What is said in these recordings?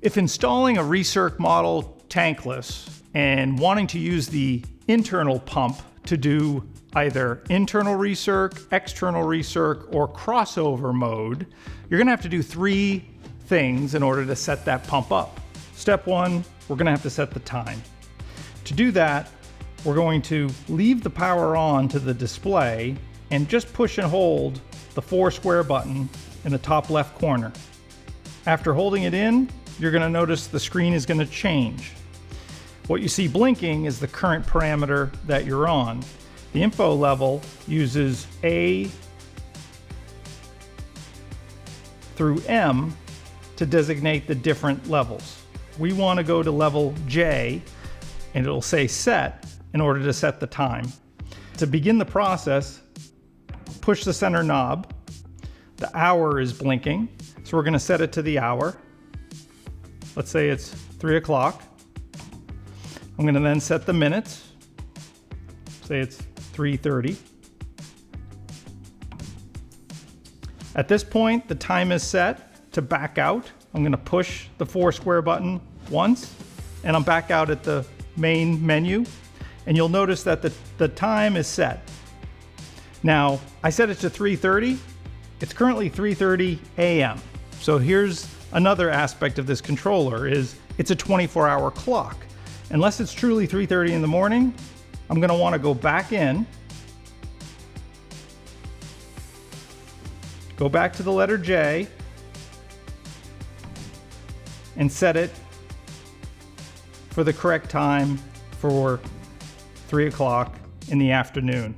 If installing a recirc model tankless and wanting to use the internal pump to do either internal recirc, external recirc, or crossover mode, you're gonna have to do 3 things in order to set that pump up. Step 1, we're gonna have to set the time. To do that, we're going to leave the power on to the display and just push and hold the 4 square button in the top left corner. After holding it in, you're gonna notice the screen is gonna change. What you see blinking is the current parameter that you're on. The info level uses A through M to designate the different levels. We want to go to level J, and it'll say set in order to set the time. To begin the process, push the center knob. The hour is blinking, so we're going to set it to the hour. Let's say it's 3 o'clock. I'm going to then set the minutes. Say it's 3:30. At this point, the time is set to back out. I'm going to push the 4 square button once, and I'm back out at the main menu. And you'll notice that the time is set. Now, I set it to 3:30. It's currently 3:30 a.m. So here's another aspect of this controller is it's a 24-hour clock. Unless it's truly 3:30 in the morning, I'm going to want to go back in, go back to the letter J, and set it for the correct time for 3 o'clock in the afternoon.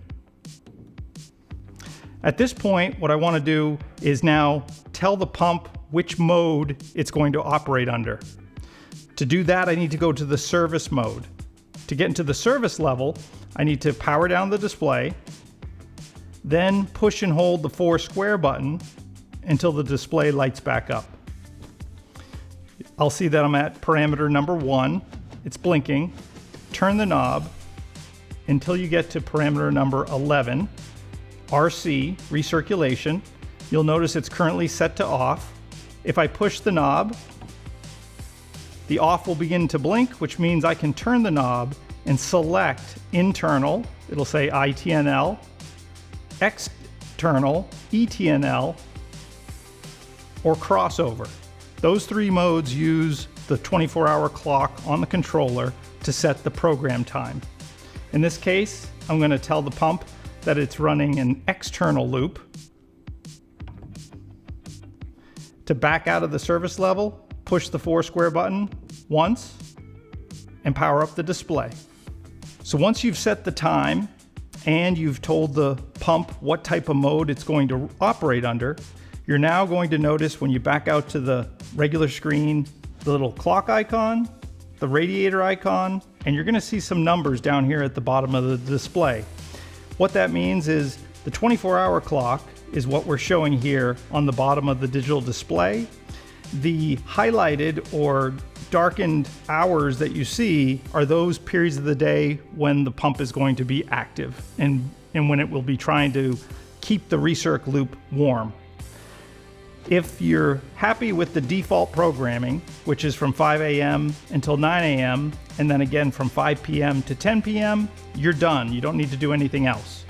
At this point, what I want to do is now tell the pump which mode it's going to operate under. To do that, I need to go to the service mode. To get into the service level, I need to power down the display, then push and hold the 4 square button until the display lights back up. I'll see that I'm at parameter number 1. It's blinking. Turn the knob until you get to parameter number 11, RC, recirculation. You'll notice it's currently set to off. If I push the knob, the off will begin to blink, which means I can turn the knob and select internal, it'll say ITNL, external, ETNL, or crossover. Those 3 modes use the 24-hour clock on the controller to set the program time. In this case, I'm going to tell the pump that it's running an external loop. To back out of the service level, push the 4 square button once and power up the display. So once you've set the time and you've told the pump what type of mode it's going to operate under, you're now going to notice when you back out to the regular screen, the little clock icon, the radiator icon, and you're going to see some numbers down here at the bottom of the display. What that means is the 24-hour clock is what we're showing here on the bottom of the digital display. The highlighted or darkened hours that you see are those periods of the day when the pump is going to be active and when it will be trying to keep the recirc loop warm. If you're happy with the default programming, which is from 5 a.m. until 9 a.m. and then again from 5 p.m. to 10 p.m., you're done. You don't need to do anything else.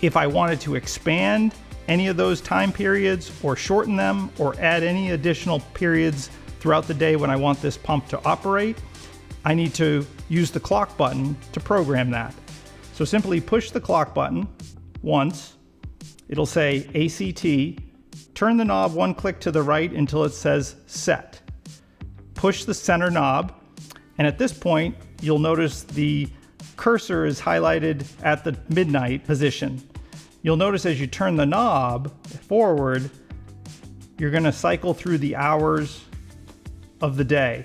If I wanted to expand any of those time periods or shorten them or add any additional periods throughout the day when I want this pump to operate, I need to use the clock button to program that. So simply push the clock button once. It'll say ACT. Turn the knob 1 click to the right until it says set. Push the center knob, and at this point, you'll notice the cursor is highlighted at the midnight position. You'll notice as you turn the knob forward, you're going to cycle through the hours of the day.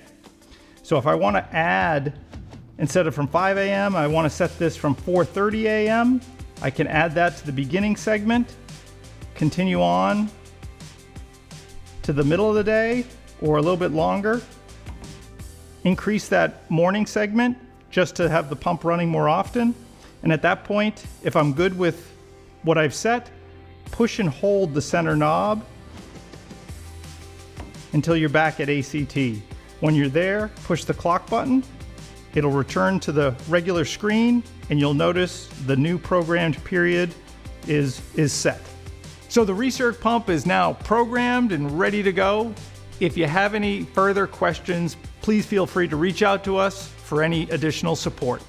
So if I want to add, instead of from 5 a.m., I want to set this from 4:30 a.m., I can add that to the beginning segment, continue on to the middle of the day or a little bit longer, increase that morning segment just to have the pump running more often. And at that point, if I'm good with what I've set, push and hold the center knob until you're back at ACT. When you're there, push the clock button. It'll return to the regular screen, and you'll notice the new programmed period is set. So the recirc pump is now programmed and ready to go. If you have any further questions, please feel free to reach out to us for any additional support.